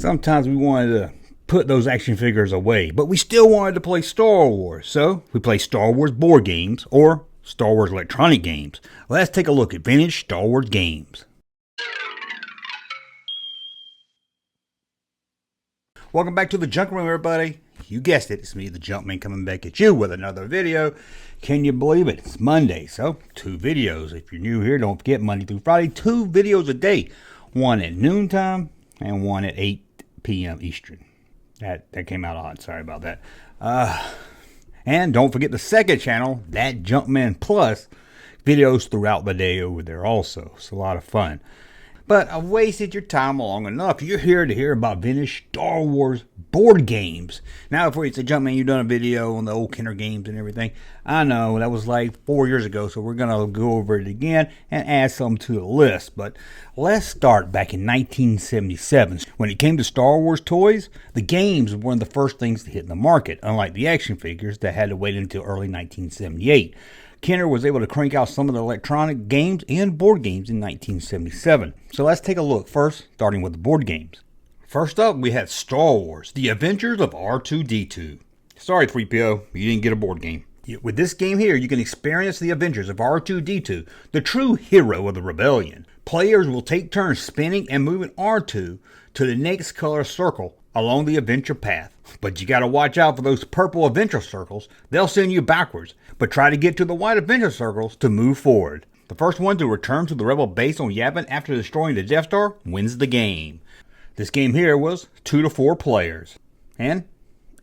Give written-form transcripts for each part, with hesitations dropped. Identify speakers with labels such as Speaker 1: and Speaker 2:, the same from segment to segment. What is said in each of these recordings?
Speaker 1: Sometimes we wanted to put those action figures away, but we still wanted to play Star Wars. So we play Star Wars board games or Star Wars electronic games. Let's take a look at vintage Star Wars games. Welcome back to the Junk Room, everybody. You guessed it, it's me, the Junkman, coming back at you with another video. Can you believe it? It's Monday, so 2 videos. If you're new here, don't forget, Monday through Friday, 2 videos a day. One at noontime and one at 8 p.m. Eastern. That came out odd, sorry about that. And don't forget the second channel, that Junkman PLUS, videos throughout the day over there also. It's a lot of fun. But I've wasted your time long enough. You're here to hear about vintage Star Wars board games. Now, before you say, Junkman, you've done a video on the old Kenner games and everything. I know, that was like 4 years ago, so we're going to go over it again and add some to the list. But let's start back in 1977. When it came to Star Wars toys, the games were one of the first things to hit in the market, unlike the action figures that had to wait until early 1978. Kenner was able to crank out some of the electronic games and board games in 1977. So let's take a look first, starting with the board games. First up, we had Star Wars, The Adventures of R2-D2. Sorry, 3PO, you didn't get a board game. With this game here, you can experience the adventures of R2-D2, the true hero of the rebellion. Players will take turns spinning and moving R2 to the next color circle along the adventure path. But you gotta watch out for those purple adventure circles. They'll send you backwards, but try to get to the white adventure circles to move forward. The first one to return to the rebel base on Yavin after destroying the Death Star wins the game. This game here was 2 to 4 players and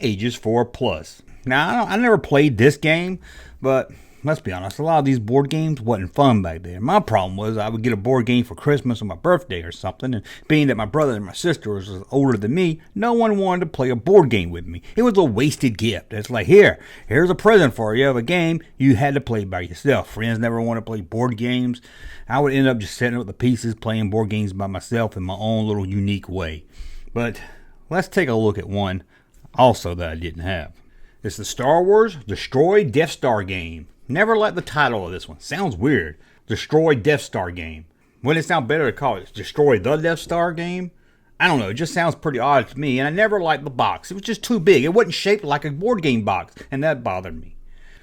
Speaker 1: ages 4+. Now, I never played this game, but let's be honest, a lot of these board games wasn't fun back then. My problem was I would get a board game for Christmas or my birthday or something, and being that my brother and my sister was older than me, no one wanted to play a board game with me. It was a wasted gift. It's like, here's a present for you of a game you had to play by yourself. Friends never want to play board games. I would end up just setting up the pieces, playing board games by myself in my own little unique way. But let's take a look at one also that I didn't have. It's the Star Wars Destroy Death Star game. Never liked the title of this one. Sounds weird. Destroy Death Star game. Wouldn't it sound better to call it Destroy the Death Star game? I don't know. It just sounds pretty odd to me, and I never liked the box. It was just too big. It wasn't shaped like a board game box, and that bothered me.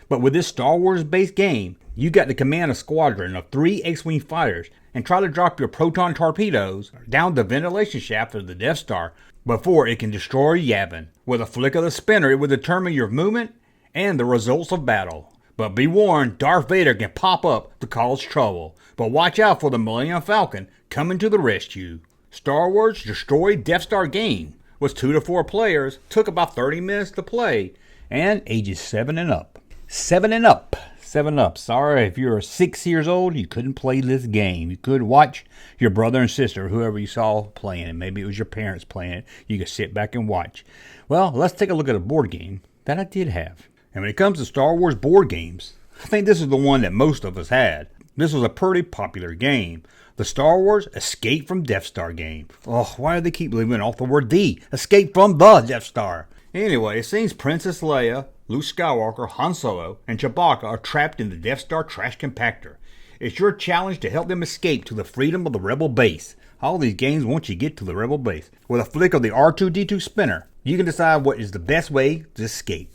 Speaker 1: But with this Star Wars-based game, you got to command a squadron of 3 X-Wing fighters and try to drop your proton torpedoes down the ventilation shaft of the Death Star before it can destroy Yavin. With a flick of the spinner, it will determine your movement and the results of battle. But be warned, Darth Vader can pop up to cause trouble. But watch out for the Millennium Falcon coming to the rescue. Star Wars Destroy Death Star game was 2 to 4 players, took about 30 minutes to play, and ages 7 and up. 7 and up. 7 up. Sorry, if you're 6 years old, you couldn't play this game. You could watch your brother and sister, whoever you saw playing it. Maybe it was your parents playing it. You could sit back and watch. Well, let's take a look at a board game that I did have. And when it comes to Star Wars board games, I think this is the one that most of us had. This was a pretty popular game. The Star Wars Escape from Death Star game. Oh, why do they keep leaving off the word D? Escape from the Death Star. Anyway, it seems Princess Leia, Luke Skywalker, Han Solo, and Chewbacca are trapped in the Death Star trash compactor. It's your challenge to help them escape to the freedom of the Rebel base. All these games want you to get to the Rebel base. With a flick of the R2-D2 spinner, you can decide what is the best way to escape.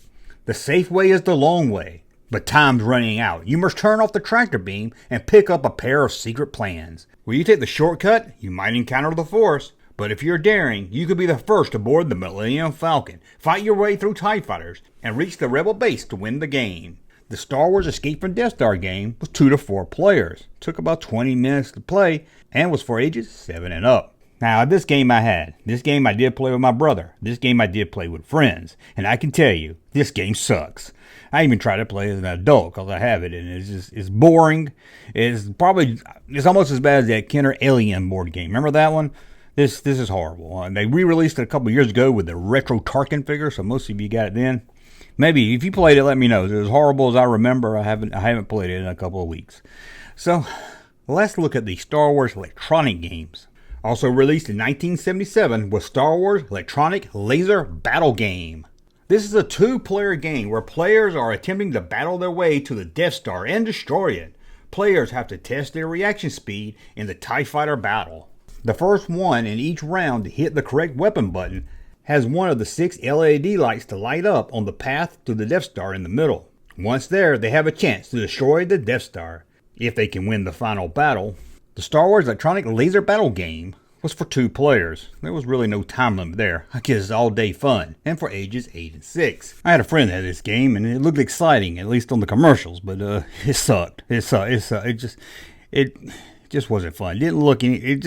Speaker 1: The safe way is the long way, but time's running out. You must turn off the tractor beam and pick up a pair of secret plans. When you take the shortcut, you might encounter the Force, but if you're daring, you could be the first aboard the Millennium Falcon, fight your way through TIE fighters, and reach the Rebel base to win the game. The Star Wars Escape from Death Star game was 2 to 4 players, took about 20 minutes to play, and was for ages 7 and up. Now, this game I had. This game I did play with my brother. This game I did play with friends. And I can tell you, this game sucks. I even tried to play as an adult because I have it, and it's boring. It's almost as bad as that Kenner Alien board game. Remember that one? This is horrible. They re-released it a couple years ago with the retro Tarkin figure, so most of you got it then. Maybe if you played it, let me know. It's as horrible as I remember. I haven't played it in a couple of weeks. So let's look at the Star Wars electronic games. Also released in 1977 was Star Wars Electronic Laser Battle Game. This is a 2-player game where players are attempting to battle their way to the Death Star and destroy it. Players have to test their reaction speed in the TIE Fighter battle. The first one in each round to hit the correct weapon button has one of the 6 LED lights to light up on the path to the Death Star in the middle. Once there, they have a chance to destroy the Death Star, if they can win the final battle. The Star Wars electronic laser battle game was for 2 players. There was really no time limit there. I guess it's all day fun, and for ages 8 and 6. I had a friend that had this game, and it looked exciting, at least on the commercials, but it sucked. It just wasn't fun. It didn't look any.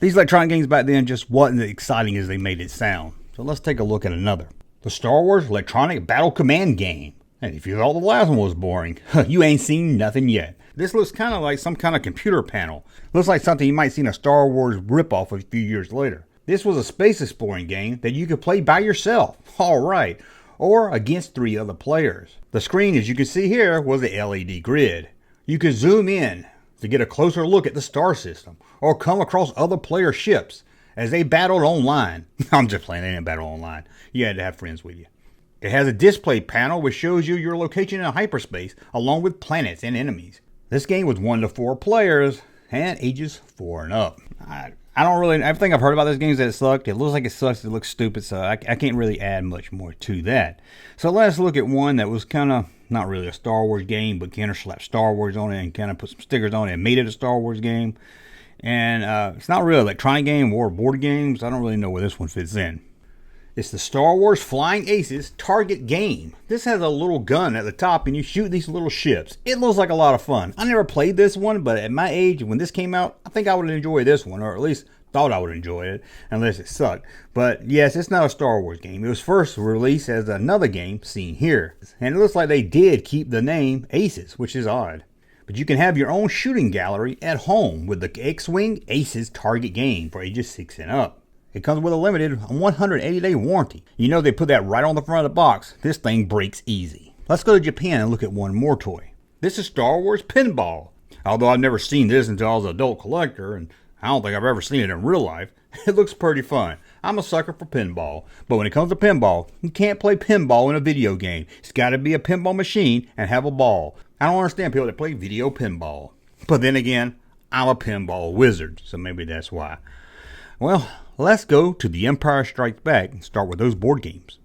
Speaker 1: These electronic games back then just wasn't as exciting as they made it sound. So let's take a look at another. The Star Wars Electronic Battle Command game. And if you thought the last one was boring, you ain't seen nothing yet. This looks kind of like some kind of computer panel. Looks like something you might see in a Star Wars ripoff a few years later. This was a space exploring game that you could play by yourself, alright, or against 3 other players. The screen, as you can see here, was a LED grid. You could zoom in to get a closer look at the star system, or come across other player ships as they battled online. I'm just playing, they didn't battle online. You had to have friends with you. It has a display panel which shows you your location in hyperspace, along with planets and enemies. This game was 1 to 4 players, and ages 4 and up. Everything I've heard about this game is that it sucked. It looks like it sucks, it looks stupid, so I can't really add much more to that. So let's look at one that was kind of not really a Star Wars game, but kind of slapped Star Wars on it and kind of put some stickers on it and made it a Star Wars game. And it's not really an electronic game or board games. I don't really know where this one fits in. It's the Star Wars Flying Aces target game. This has a little gun at the top and you shoot these little ships. It looks like a lot of fun. I never played this one, but at my age, when this came out, I think I would enjoy this one, or at least thought I would enjoy it, unless it sucked. But yes, it's not a Star Wars game. It was first released as another game seen here. And it looks like they did keep the name Aces, which is odd. But you can have your own shooting gallery at home with the X-Wing Aces target game for ages 6 and up. It comes with a limited 180-day warranty. You know they put that right on the front of the box. This thing breaks easy. Let's go to Japan and look at one more toy. This is Star Wars Pinball. Although I've never seen this until I was an adult collector, and I don't think I've ever seen it in real life. It looks pretty fun. I'm a sucker for pinball. But when it comes to pinball, you can't play pinball in a video game. It's got to be a pinball machine and have a ball. I don't understand people that play video pinball. But then again, I'm a pinball wizard, so maybe that's why. Well, let's go to The Empire Strikes Back and start with those board games.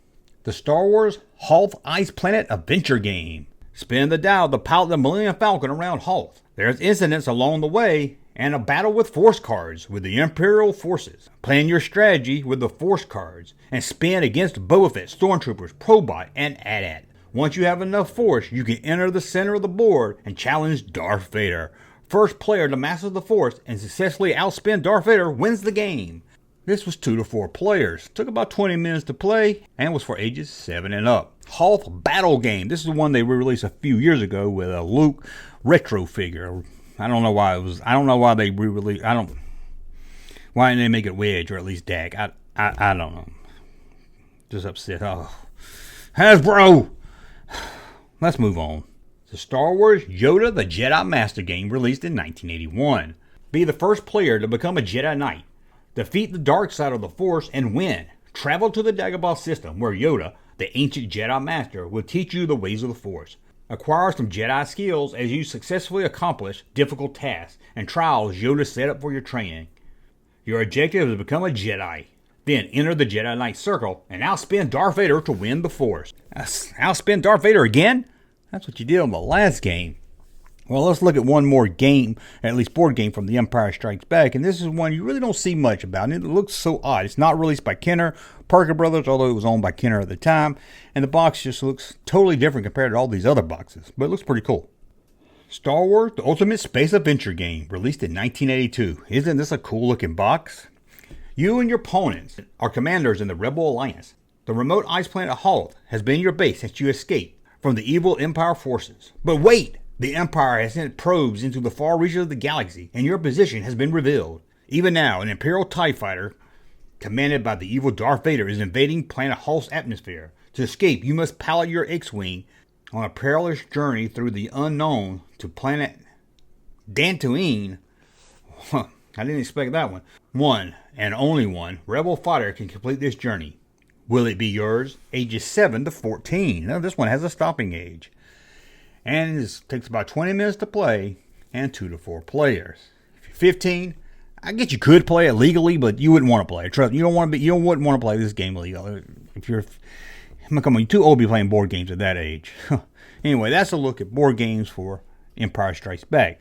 Speaker 1: The Star Wars Hoth Ice Planet Adventure Game. Spin the dial to pilot the Millennium Falcon around Hoth. There's incidents along the way and a battle with force cards with the Imperial forces. Plan your strategy with the force cards and spin against Boba Fett, Stormtroopers, Probot, and AT-AT. Once you have enough force, you can enter the center of the board and challenge Darth Vader. First player to master the force and successfully outspin Darth Vader wins the game. This was 2 to 4 players. Took about 20 minutes to play and was for ages 7 and up. Hoth Battle Game. This is one they re-released a few years ago with a Luke retro figure. I don't know why it was. I don't know why they re-released. Why didn't they make it Wedge or at least Dak? I don't know. Just upset. Oh, Hasbro. Let's move on. The Star Wars Yoda the Jedi Master game released in 1981. Be the first player to become a Jedi Knight. Defeat the dark side of the Force and win. Travel to the Dagobah system where Yoda, the ancient Jedi Master, will teach you the ways of the Force. Acquire some Jedi skills as you successfully accomplish difficult tasks and trials Yoda set up for your training. Your objective is to become a Jedi. Then enter the Jedi Knight Circle and outspin Darth Vader to win the Force. Outspin Darth Vader again? That's what you did on the last game. Well, let's look at one more game, at least board game, from The Empire Strikes Back. And this is one you really don't see much about. And it looks so odd. It's not released by Kenner, Parker Brothers, although it was owned by Kenner at the time. And the box just looks totally different compared to all these other boxes. But it looks pretty cool. Star Wars The Ultimate Space Adventure Game, released in 1982. Isn't this a cool looking box? You and your opponents are commanders in the Rebel Alliance. The remote ice planet Hoth has been your base since you escaped from the evil Empire forces. But wait! The Empire has sent probes into the far reaches of the galaxy, and your position has been revealed. Even now, an Imperial TIE fighter, commanded by the evil Darth Vader, is invading planet Hoth's atmosphere. To escape, you must pilot your X-Wing on a perilous journey through the unknown to planet Dantooine. I didn't expect that one. One, and only one, Rebel fighter can complete this journey. Will it be yours? Ages 7 to 14. Now, this one has a stopping age. And it takes about 20 minutes to play and 2 to 4 players. If you're 15, I guess you could play it legally, but you wouldn't want to play it. Trust me, you wouldn't want to play this game legally. If you're, come on, you're too old to be playing board games at that age. Anyway, that's a look at board games for Empire Strikes Back.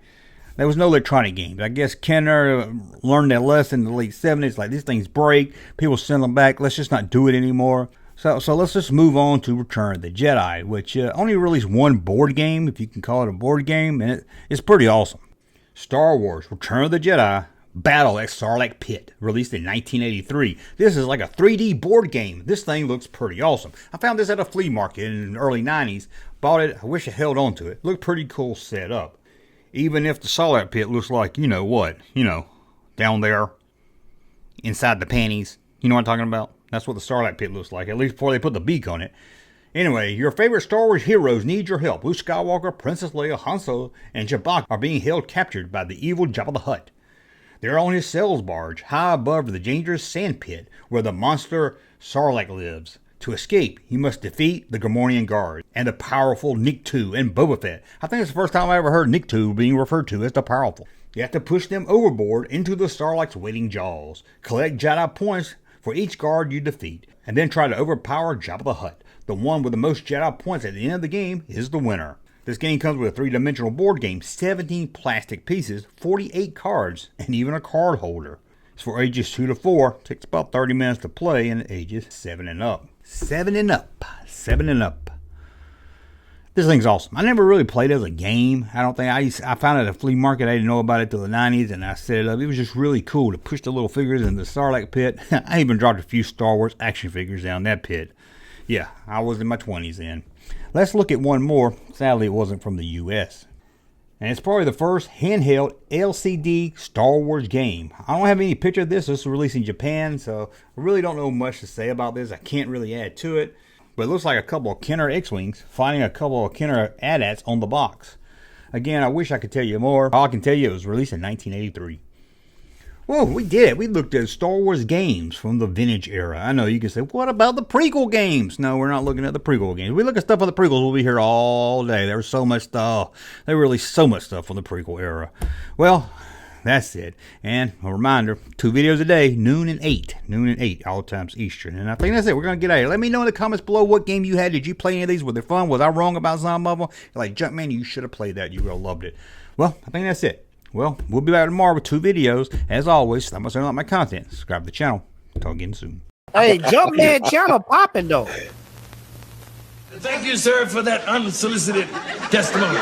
Speaker 1: There was no electronic games. I guess Kenner learned that lesson in the late 70s. Like, these things break. People send them back. Let's just not do it anymore. So let's just move on to Return of the Jedi, which only released one board game, if you can call it a board game, and it's pretty awesome. Star Wars Return of the Jedi Battle at Sarlacc Pit, released in 1983. This is like a 3D board game. This thing looks pretty awesome. I found this at a flea market in the early 90s. Bought it. I wish I held on to it. Looked pretty cool set up. Even if the Sarlacc Pit looks like, you know what, down there inside the panties. You know what I'm talking about? That's what the Sarlacc Pit looks like, at least before they put the beak on it. Anyway, your favorite Star Wars heroes need your help. Luke Skywalker, Princess Leia, Han Solo, and Chewbacca are being held captured by the evil Jabba the Hutt. They're on his sails barge, high above the dangerous sand pit where the monster Sarlacc lives. To escape, you must defeat the Gamorrean Guard and the powerful Nick-2 and Boba Fett. I think it's the first time I ever heard Nick-2 being referred to as the powerful. You have to push them overboard into the Sarlacc's waiting jaws. Collect Jedi points for each guard you defeat, and then try to overpower Jabba the Hutt. The one with the most Jedi points at the end of the game is the winner. This game comes with a 3-dimensional board game, 17 plastic pieces, 48 cards, and even a card holder. It's for ages 2 to 4. Takes about 30 minutes to play, and ages 7 and up. 7 and up. 7 and up. This thing's awesome. I never really played it as a game. I don't think I found it at a flea market. I didn't know about it till the 90s, and I set it up. It was just really cool to push the little figures in the Sarlacc pit. I even dropped a few Star Wars action figures down that pit. Yeah, I was in my 20s then. Let's look at one more. Sadly, it wasn't from the U.S. And it's probably the first handheld LCD Star Wars game. I don't have any picture of this. This was released in Japan, so I really don't know much to say about this. I can't really add to it. But it looks like a couple of Kenner X-Wings fighting a couple of Kenner AT-ATs on the box. Again, I wish I could tell you more. All I can tell you, it was released in 1983. Whoa, we did it. We looked at Star Wars games from the vintage era. I know you can say, what about the prequel games? No, we're not looking at the prequel games. We look at stuff on the prequels, we'll be here all day. There was so much stuff. There really so much stuff from the prequel era. Well, that's it. And a reminder, 2 videos a day, noon and 8. Noon and 8, all times Eastern. And I think that's it. We're going to get out of here. Let me know in the comments below what game you had. Did you play any of these? Were they fun? Was I wrong about some of them? You're like, Junkman, you should have played that. You would have loved it. Well, I think that's it. Well, we'll be back tomorrow with 2 videos. As always, if you like my content, subscribe to the channel. Talk again soon.
Speaker 2: Hey, Junkman channel popping though.
Speaker 3: Thank you, sir, for that unsolicited testimony.